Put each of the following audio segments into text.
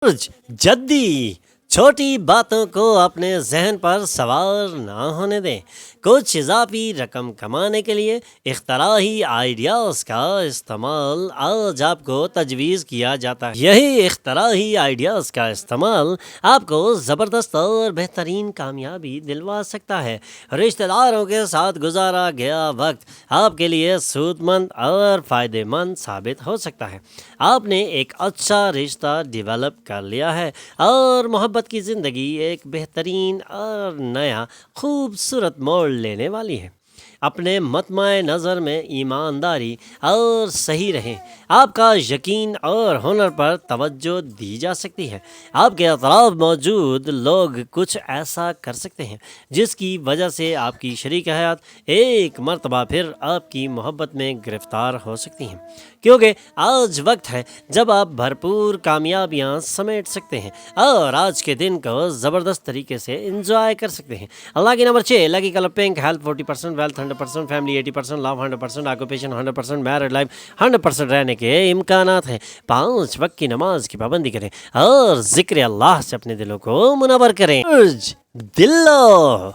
جدی چھوٹی باتوں کو اپنے ذہن پر سوار نہ ہونے دیں۔ کچھ اضافی رقم کمانے کے لیے اختراعی آئیڈیاز کا استعمال آج آپ کو تجویز کیا جاتا ہے۔ یہی اختراعی آئیڈیاز کا استعمال آپ کو زبردست اور بہترین کامیابی دلوا سکتا ہے۔ رشتہ داروں کے ساتھ گزارا گیا وقت آپ کے لیے سود مند اور فائدہ مند ثابت ہو سکتا ہے۔ آپ نے ایک اچھا رشتہ ڈیولپ کر لیا ہے اور محبت کی زندگی ایک بہترین اور نیا خوبصورت موڑ لینے والی ہے۔ اپنے مطمع نظر میں ایمانداری اور صحیح رہیں۔ آپ کا یقین اور ہنر پر توجہ دی جا سکتی ہے۔ آپ کے اطراف موجود لوگ کچھ ایسا کر سکتے ہیں جس کی وجہ سے آپ کی شریک حیات ایک مرتبہ پھر آپ کی محبت میں گرفتار ہو سکتی ہیں، کیونکہ آج وقت ہے جب آپ بھرپور کامیابیاں سمیٹ سکتے ہیں اور آج کے دن کو زبردست طریقے سے انجوائے کر سکتے ہیں۔ اللہ کی number 6، lucky colour pink, health 40%، wealth 100%، family 80%، love 100%، occupation 100%، married life 100% رہنے کے امکانات ہیں۔ 5 وقت کی نماز کی پابندی کریں اور ذکر اللہ سے اپنے دلوں کو منور کریں۔ دلو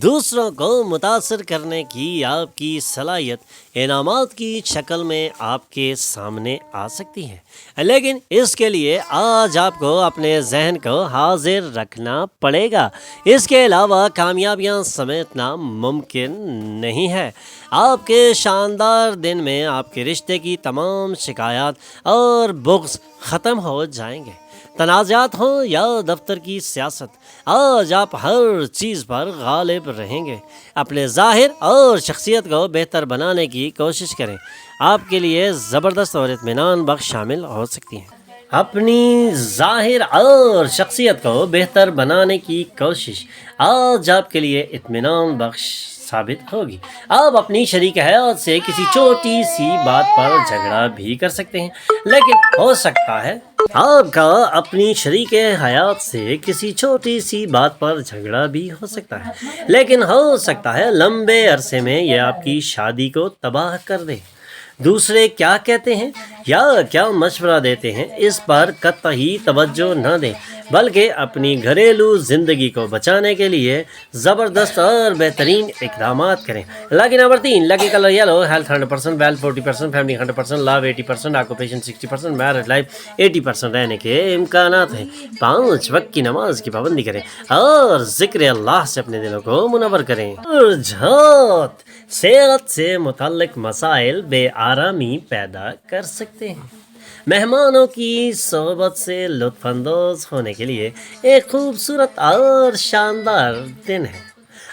دوسروں کو متاثر کرنے کی آپ کی صلاحیت انعامات کی شکل میں آپ کے سامنے آ سکتی ہے، لیکن اس کے لیے آج آپ کو اپنے ذہن کو حاضر رکھنا پڑے گا۔ اس کے علاوہ کامیابیاں سمیٹنا ممکن نہیں ہے۔ آپ کے شاندار دن میں آپ کے رشتے کی تمام شکایات اور بغض ختم ہو جائیں گے۔ تنازعات ہوں یا دفتر کی سیاست، آج آپ ہر چیز پر غالب رہیں گے۔ اپنے ظاہر اور شخصیت کو بہتر بنانے کی کوشش کریں۔ آپ کے لیے زبردست اور اطمینان بخش شامل ہو سکتی ہیں۔ اپنی ظاہر اور شخصیت کو بہتر بنانے کی کوشش آج آپ کے لیے اطمینان بخش ثابت ہوگی۔ آپ اپنی شریک حیات سے کسی چھوٹی سی بات پر جھگڑا بھی کر سکتے ہیں، لیکن ہو سکتا ہے آپ کا اپنی شریک حیات سے کسی چھوٹی سی بات پر جھگڑا بھی ہو سکتا ہے، لیکن ہو سکتا ہے لمبے عرصے میں یہ آپ کی شادی کو تباہ کر دے۔ دوسرے کیا کہتے ہیں یا کیا مشورہ دیتے ہیں اس پر قطعی توجہ نہ دیں، بلکہ اپنی گھریلو زندگی کو بچانے کے لیے زبردست اور بہترین اقدامات کریں۔ Lucky number 3، lucky colour yellow, health 100%، wealth 40%، family 100%، love 80%، occupation 60%، married life 80% رہنے کے امکانات ہیں۔ 5 وقت کی نماز کی پابندی کریں اور ذکر اللہ سے اپنے دلوں کو منور کریں۔ رجحانات صحت سے متعلق مسائل بے آرامی پیدا کر سکتے ہیں۔ مہمانوں کی صحبت سے لطف اندوز ہونے کے لیے ایک خوبصورت اور شاندار دن ہے۔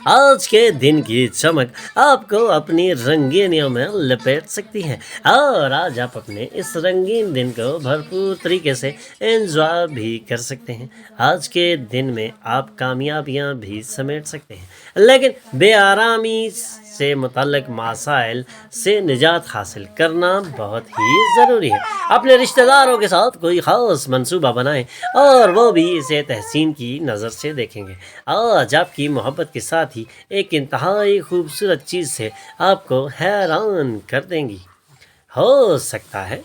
آج کے دن کی چمک آپ کو اپنی رنگینیوں میں لپیٹ سکتی ہے اور آج آپ اپنے اس رنگین دن کو بھرپور طریقے سے انجوائے بھی کر سکتے ہیں۔ آج کے دن میں آپ کامیابیاں بھی سمیٹ سکتے ہیں، لیکن بے آرامی سے متعلق مسائل سے نجات حاصل کرنا بہت ہی ضروری ہے۔ اپنے رشتہ داروں کے ساتھ کوئی خاص منصوبہ بنائیں اور وہ بھی اسے تحسین کی نظر سے دیکھیں گے۔ آج آپ کی محبت کے ساتھ ہی ایک انتہائی خوبصورت چیز سے آپ کو حیران کر دیں گی۔ ہو سکتا ہے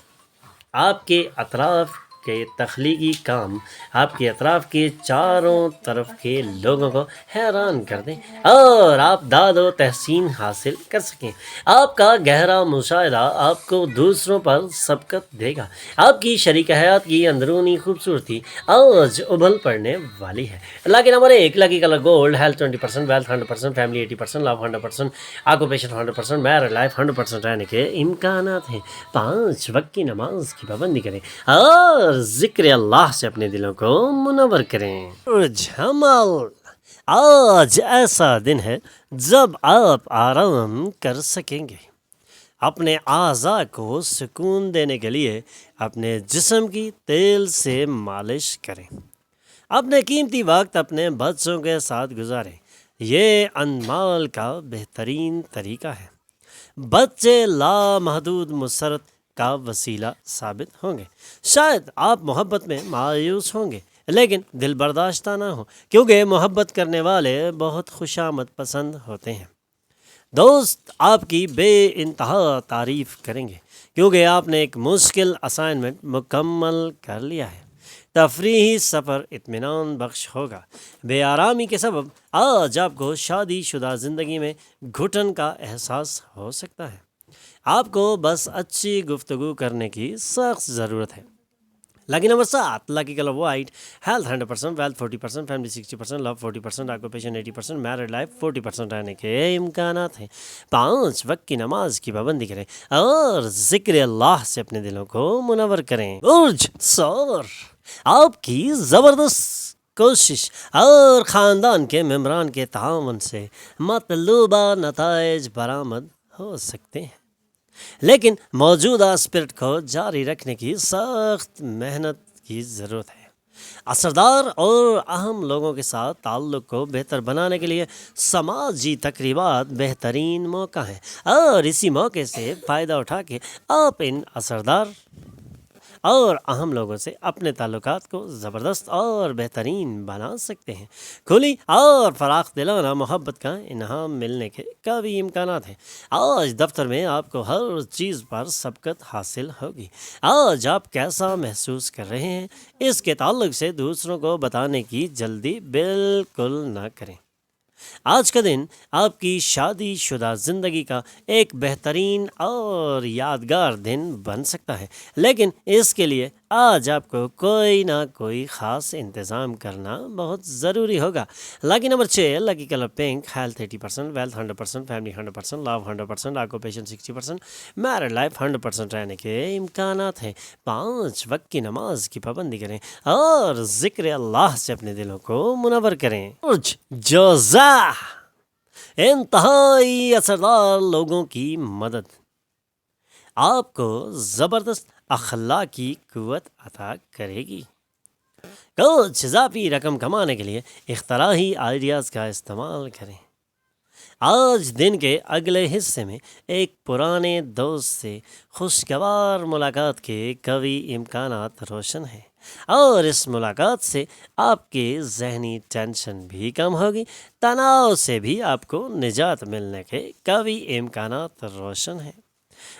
آپ کے اطراف کے تخلیقی کام آپ کے اطراف کے چاروں طرف کے لوگوں کو حیران کر دیں اور آپ داد و تحسین حاصل کر سکیں۔ آپ کا گہرا مشاہدہ آپ کو دوسروں پر سبقت دے گا۔ آپ کی شریک حیات کی اندرونی خوبصورتی آج ابھل پڑنے والی ہے۔ Lucky number 1، lucky colour gold, health 20%، wealth 100%، family 80%، love 100%، occupation 100%، married life 100% رہنے کے امکانات ہیں۔ 5 وقت کی نماز کی پابندی کریں اور ذکر اللہ سے اپنے دلوں کو منور کریں۔ جمال آج ایسا دن ہے جب آپ آرام کر سکیں گے۔ اپنے اعضاء کو سکون دینے کے لیے اپنے جسم کی تیل سے مالش کریں۔ اپنے قیمتی وقت اپنے بچوں کے ساتھ گزاریں، یہ انمول کا بہترین طریقہ ہے۔ بچے لامحدود مسرت کا وسیلہ ثابت ہوں گے۔ شاید آپ محبت میں مایوس ہوں گے، لیکن دل برداشتہ نہ ہو، کیونکہ محبت کرنے والے بہت خوشامد پسند ہوتے ہیں۔ دوست آپ کی بے انتہا تعریف کریں گے، کیونکہ آپ نے ایک مشکل اسائنمنٹ مکمل کر لیا ہے۔ تفریحی سفر اطمینان بخش ہوگا۔ بے آرامی کے سبب آج آپ کو شادی شدہ زندگی میں گھٹن کا احساس ہو سکتا ہے۔ آپ کو بس اچھی گفتگو کرنے کی سخت ضرورت ہے۔ Lucky number 7, lucky color white, health 100%, wealth 40%, family 60%, love 40%, occupation 80%, married life 40% رہنے کے امکانات ہیں۔ 5 وقت کی نماز کی پابندی کریں اور ذکر اللہ سے اپنے دلوں کو منور کریں۔ برج ثور، آپ کی زبردست کوشش اور خاندان کے ممبران کے تعاون سے مطلوبہ نتائج برآمد ہو سکتے ہیں، لیکن موجودہ اسپرٹ کو جاری رکھنے کی سخت محنت کی ضرورت ہے۔ اثردار اور اہم لوگوں کے ساتھ تعلق کو بہتر بنانے کے لیے سماجی تقریبات بہترین موقع ہیں، اور اسی موقع سے فائدہ اٹھا کے آپ ان اثردار اور اہم لوگوں سے اپنے تعلقات کو زبردست اور بہترین بنا سکتے ہیں۔ کھلی اور فراخ دلانہ محبت کا انعام ملنے کے قوی امکانات ہیں۔ آج دفتر میں آپ کو ہر چیز پر سبقت حاصل ہوگی۔ آج آپ کیسا محسوس کر رہے ہیں اس کے تعلق سے دوسروں کو بتانے کی جلدی بالکل نہ کریں۔ آج کا دن آپ کی شادی شدہ زندگی کا ایک بہترین اور یادگار دن بن سکتا ہے، لیکن اس کے لیے آج آپ کو کوئی نہ کوئی خاص انتظام کرنا بہت ضروری ہوگا۔ Lucky number 6، lucky colour pink, health 80%، wealth 100%، family 100%، love 100%، occupation 60%، married life 100% رہنے کے امکانات ہیں۔ 5 وقت کی نماز کی پابندی کریں اور ذکر اللہ سے اپنے دلوں کو منور کریں۔ برج جوزا، انتہائی اثردار لوگوں کی مدد آپ کو زبردست اخلاقی قوت عطا کرے گی۔ کچھ اضافی رقم کمانے کے لیے اختراعی آئیڈیاز کا استعمال کریں۔ آج دن کے اگلے حصے میں ایک پرانے دوست سے خوشگوار ملاقات کے قوی امکانات روشن ہیں، اور اس ملاقات سے آپ کے ذہنی ٹینشن بھی کم ہوگی، تناؤ سے بھی آپ کو نجات ملنے کے قوی امکانات روشن ہیں،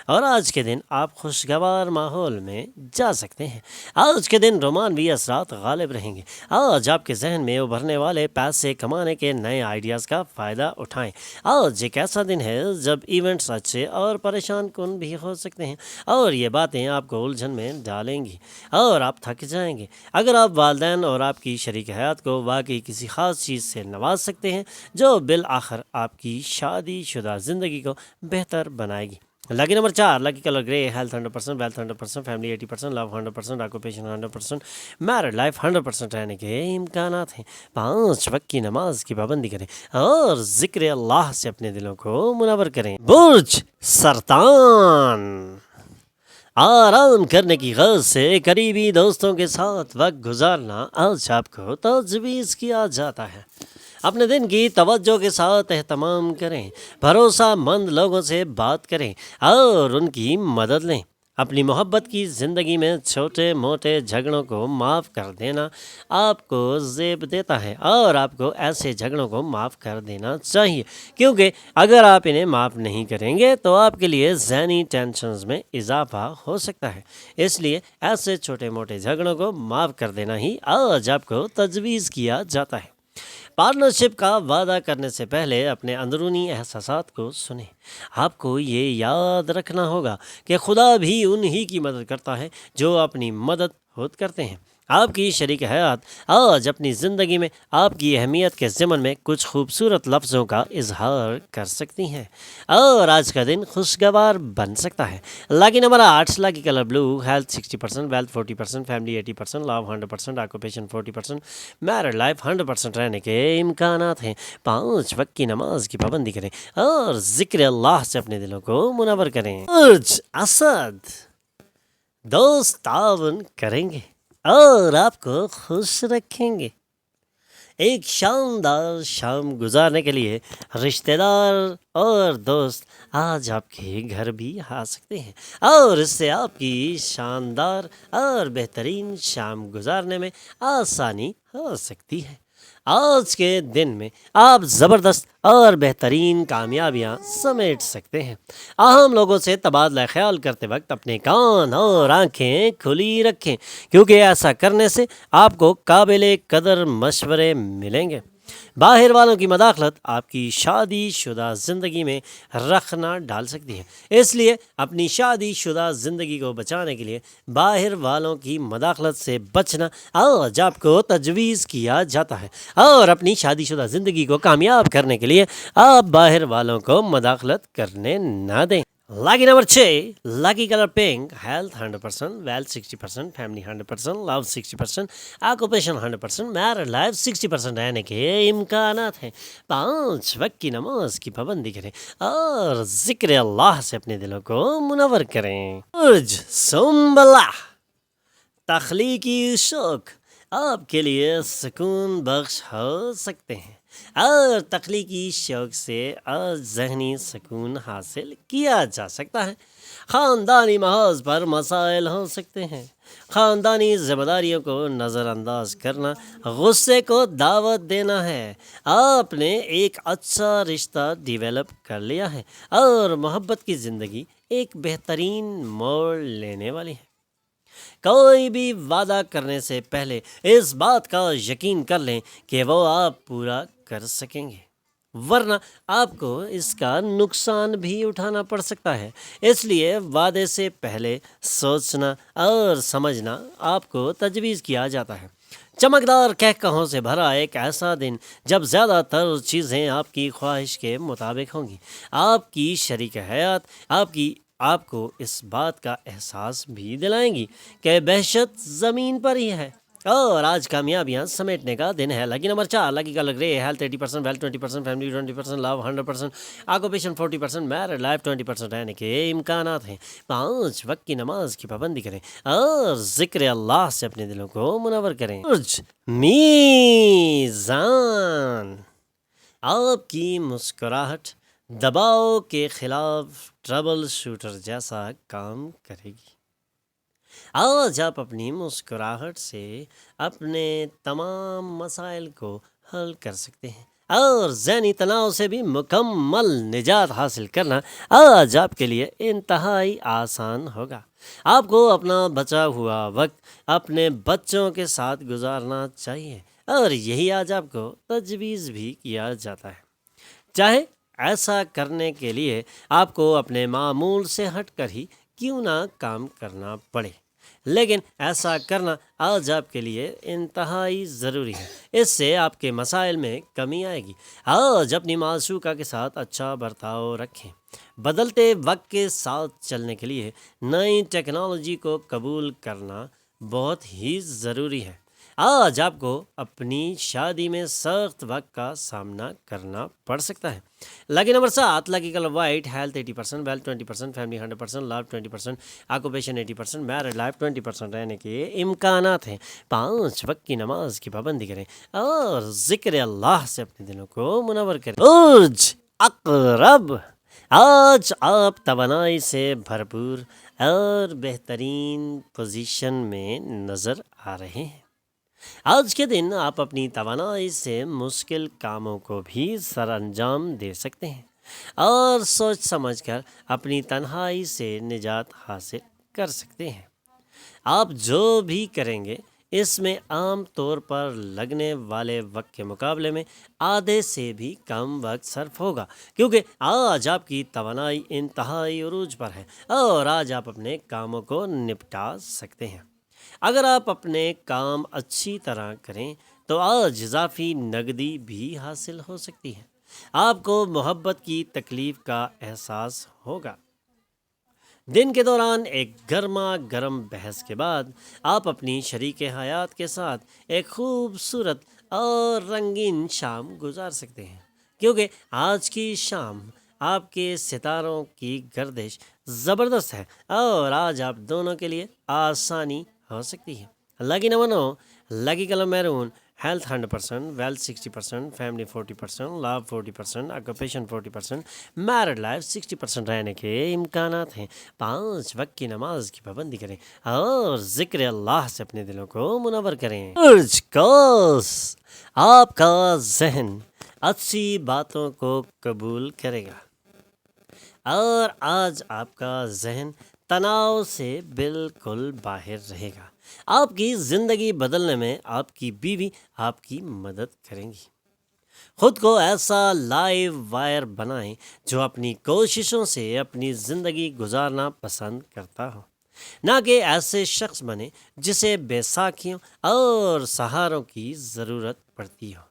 اور آج کے دن آپ خوشگوار ماحول میں جا سکتے ہیں۔ آج کے دن رومانوی اثرات غالب رہیں گے۔ آج آپ کے ذہن میں ابھرنے والے پیسے کمانے کے نئے آئیڈیاز کا فائدہ اٹھائیں۔ آج ایک ایسا دن ہے جب ایونٹس اچھے اور پریشان کن بھی ہو سکتے ہیں، اور یہ باتیں آپ کو الجھن میں ڈالیں گی اور آپ تھک جائیں گے۔ اگر آپ والدین اور آپ کی شریک حیات کو واقعی کسی خاص چیز سے نواز سکتے ہیں جو بالآخر آپ کی شادی شدہ زندگی کو بہتر بنائے گی۔ لکی نمبر 4، لکی کلر گرے، health 100%، wealth 100%، family 80%، love 100%، occupation 100%، married life 100% رہنے کے امکانات ہیں۔ 5 وقت کی نماز کی پابندی کریں اور ذکر اللہ سے اپنے دلوں کو منور کریں۔ برج سرطان، آرام کرنے کی غرض سے قریبی دوستوں کے ساتھ وقت گزارنا آج آپ کو تجویز کیا جاتا ہے۔ اپنے دن کی توجہ کے ساتھ اہتمام کریں، بھروسہ مند لوگوں سے بات کریں اور ان کی مدد لیں۔ اپنی محبت کی زندگی میں چھوٹے موٹے جھگڑوں کو معاف کر دینا آپ کو زیب دیتا ہے، اور آپ کو ایسے جھگڑوں کو معاف کر دینا چاہیے، کیونکہ اگر آپ انہیں معاف نہیں کریں گے تو آپ کے لیے ذہنی ٹینشنز میں اضافہ ہو سکتا ہے۔ اس لیے ایسے چھوٹے موٹے جھگڑوں کو معاف کر دینا ہی آج آپ کو تجویز کیا جاتا ہے۔ پارٹنرشپ کا وعدہ کرنے سے پہلے اپنے اندرونی احساسات کو سنیں۔ آپ کو یہ یاد رکھنا ہوگا کہ خدا بھی انہی کی مدد کرتا ہے جو اپنی مدد خود کرتے ہیں۔ آپ کی شریک حیات آج اپنی زندگی میں آپ کی اہمیت کے ضمن میں کچھ خوبصورت لفظوں کا اظہار کر سکتی ہیں، اور آج کا دن خوشگوار بن سکتا ہے۔ لکی نمبر 8، لکی colour blue, health 60%، wealth 40%، family 80%، love 100%، occupation 40%، married life 100% رہنے کے امکانات ہیں۔ 5 وقت کی نماز کی پابندی کریں اور ذکر اللہ سے اپنے دلوں کو منور کریں۔ برج اسد، دوست تعاون کریں گے اور آپ کو خوش رکھیں گے۔ ایک شاندار شام گزارنے کے لیے رشتہ دار اور دوست آج آپ کے گھر بھی آ سکتے ہیں، اور اس سے آپ کی شاندار اور بہترین شام گزارنے میں آسانی ہو سکتی ہے۔ آج کے دن میں آپ زبردست اور بہترین کامیابیاں سمیٹ سکتے ہیں۔ اہم لوگوں سے تبادلہ خیال کرتے وقت اپنے کان اور آنکھیں کھلی رکھیں، کیونکہ ایسا کرنے سے آپ کو قابل قدر مشورے ملیں گے۔ باہر والوں کی مداخلت آپ کی شادی شدہ زندگی میں رخنا ڈال سکتی ہے، اس لیے اپنی شادی شدہ زندگی کو بچانے کے لیے باہر والوں کی مداخلت سے بچنا آج آپ کو تجویز کیا جاتا ہے، اور اپنی شادی شدہ زندگی کو کامیاب کرنے کے لیے آپ باہر والوں کو مداخلت کرنے نہ دیں۔ Lucky number 6، lucky colour pink, health 100%، wealth 60%، family 100%، love 60%، occupation 100%، married life 60% رہنے کے امکانات ہیں۔ 5 وقت کی نماز کی پابندی کریں اور ذکر اللہ سے اپنے دلوں کو منور کریں۔ سنبلہ، تخلیقی شوق آپ کے لیے سکون بخش ہو سکتے ہیں، اور تخلیقی شوق سے ذہنی سکون حاصل کیا جا سکتا ہے۔ خاندانی محاذ پر مسائل ہو سکتے ہیں۔ خاندانی ذمہ داریوں کو نظر انداز کرنا غصے کو دعوت دینا ہے۔ آپ نے ایک اچھا رشتہ ڈیولپ کر لیا ہے، اور محبت کی زندگی ایک بہترین موڑ لینے والی ہے۔ کوئی بھی وعدہ کرنے سے پہلے اس بات کا یقین کر لیں کہ وہ آپ پورا کر سکیں گے، ورنہ آپ کو اس کا نقصان بھی اٹھانا پڑ سکتا ہے۔ اس لیے وعدے سے پہلے سوچنا اور سمجھنا آپ کو تجویز کیا جاتا ہے۔ چمکدار کہکہوں سے بھرا ایک ایسا دن جب زیادہ تر چیزیں آپ کی خواہش کے مطابق ہوں گی۔ آپ کی شریک حیات آپ کو اس بات کا احساس بھی دلائیں گی کہ بہشت زمین پر ہی ہے، اور آج کامیابیاں سمیٹنے کا دن ہے۔ لاکی نمبر 4، لاکی کلر گرے، ہیلتھ 80%، ویلتھ 20%، فیملی 20%، لو 100%، آکوپیشن 40%، میرڈ لائف 20% رہنے کے امکانات ہیں۔ 5 وقت کی نماز کی پابندی کریں اور ذکر اللہ سے اپنے دلوں کو منور کریں۔ میزان، آپ کی مسکراہٹ دباؤ کے خلاف ٹربل شوٹر جیسا کام کرے گی۔ آج آپ اپنی مسکراہٹ سے اپنے تمام مسائل کو حل کر سکتے ہیں، اور ذہنی تناؤ سے بھی مکمل نجات حاصل کرنا آج آپ کے لیے انتہائی آسان ہوگا۔ آپ کو اپنا بچا ہوا وقت اپنے بچوں کے ساتھ گزارنا چاہیے، اور یہی آج آپ کو تجویز بھی کیا جاتا ہے۔ چاہے ایسا کرنے کے لیے آپ کو اپنے معمول سے ہٹ کر ہی کیوں نہ کام کرنا پڑے، لیکن ایسا کرنا آج آپ کے لیے انتہائی ضروری ہے۔ اس سے آپ کے مسائل میں کمی آئے گی۔ آج اپنی معشوقہ کے ساتھ اچھا برتاؤ رکھیں۔ بدلتے وقت کے ساتھ چلنے کے لیے نئی ٹیکنالوجی کو قبول کرنا بہت ہی ضروری ہے۔ آج آپ کو اپنی شادی میں سخت وقت کا سامنا کرنا پڑ سکتا ہے۔ Lucky number 7، lucky colour white, health 80%، wealth 20%، family 100%، love 20%، occupation 80%، married life 20% رہنے کے امکانات ہیں۔ 5 وقت کی نماز کی پابندی کریں اور ذکر اللہ سے اپنے دلوں کو منور کریں۔ عقرب، آج آپ توانائی سے بھرپور اور بہترین پوزیشن میں نظر آ رہے ہیں۔ آج کے دن آپ اپنی توانائی سے مشکل کاموں کو بھی سر انجام دے سکتے ہیں، اور سوچ سمجھ کر اپنی تنہائی سے نجات حاصل کر سکتے ہیں۔ آپ جو بھی کریں گے اس میں عام طور پر لگنے والے وقت کے مقابلے میں آدھے سے بھی کم وقت صرف ہوگا، کیونکہ آج آپ کی توانائی انتہائی عروج پر ہے، اور آج آپ اپنے کاموں کو نپٹا سکتے ہیں۔ اگر آپ اپنے کام اچھی طرح کریں تو آج اضافی نقدی بھی حاصل ہو سکتی ہے۔ آپ کو محبت کی تکلیف کا احساس ہوگا۔ دن کے دوران ایک گرما گرم بحث کے بعد آپ اپنی شریک حیات کے ساتھ ایک خوبصورت اور رنگین شام گزار سکتے ہیں، کیونکہ آج کی شام آپ کے ستاروں کی گردش زبردست ہے، اور آج آپ دونوں کے لیے آسانی ہو سکتی ہے۔ Lucky number 9، lucky colour maroon, health 100%, wealth 60%, family 40%, love 40%, occupation 40%, married life 60% رہنے کے امکانات ہیں۔ 5 وقت کی نماز کی پابندی کریں اور ذکر اللہ سے اپنے دلوں کو منور کریں۔ کاس آپ کا ذہن اچھی باتوں کو قبول کرے گا اور آج آپ کا ذہن تناؤ سے بالکل باہر رہے گا۔ آپ کی زندگی بدلنے میں آپ کی بیوی آپ کی مدد کریں گی۔ خود کو ایسا لائیو وائر بنائیں جو اپنی کوششوں سے اپنی زندگی گزارنا پسند کرتا ہو، نہ کہ ایسے شخص بنے جسے بیساکھیوں اور سہاروں کی ضرورت پڑتی ہو۔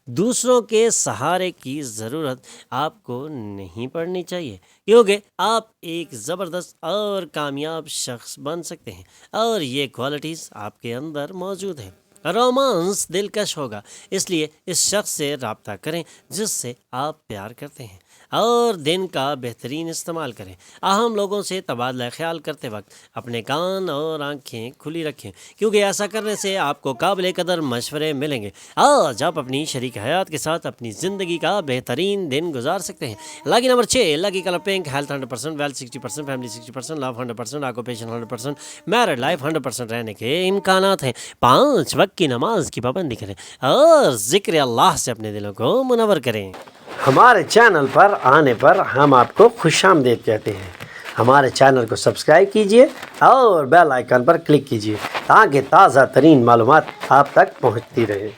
دوسروں کے سہارے کی ضرورت آپ کو نہیں پڑنی چاہیے، کیونکہ آپ ایک زبردست اور کامیاب شخص بن سکتے ہیں اور یہ کوالٹیز آپ کے اندر موجود ہیں۔ رومانس دلکش ہوگا، اس لیے اس شخص سے رابطہ کریں جس سے آپ پیار کرتے ہیں اور دن کا بہترین استعمال کریں۔ اہم لوگوں سے تبادلہ خیال کرتے وقت اپنے کان اور آنکھیں کھلی رکھیں، کیونکہ ایسا کرنے سے آپ کو قابل قدر مشورے ملیں گے۔ آج آپ اپنی شریک حیات کے ساتھ اپنی زندگی کا بہترین دن گزار سکتے ہیں۔ Lucky number 6، lucky colour pink, health 100%، wealth 60%، family 60%، love 100%، occupation 100%، married life 100% رہنے کے امکانات ہیں۔ 5 وقت کی نماز کی پابندی کریں اور ذکر اللہ سے اپنے دلوں کو منور کریں۔ ہمارے چینل پر آنے پر ہم آپ کو خوش آمدید کہتے ہیں۔ ہمارے چینل کو سبسکرائب کیجئے اور بیل آئیکن پر کلک کیجئے تاکہ تازہ ترین معلومات آپ تک پہنچتی رہے۔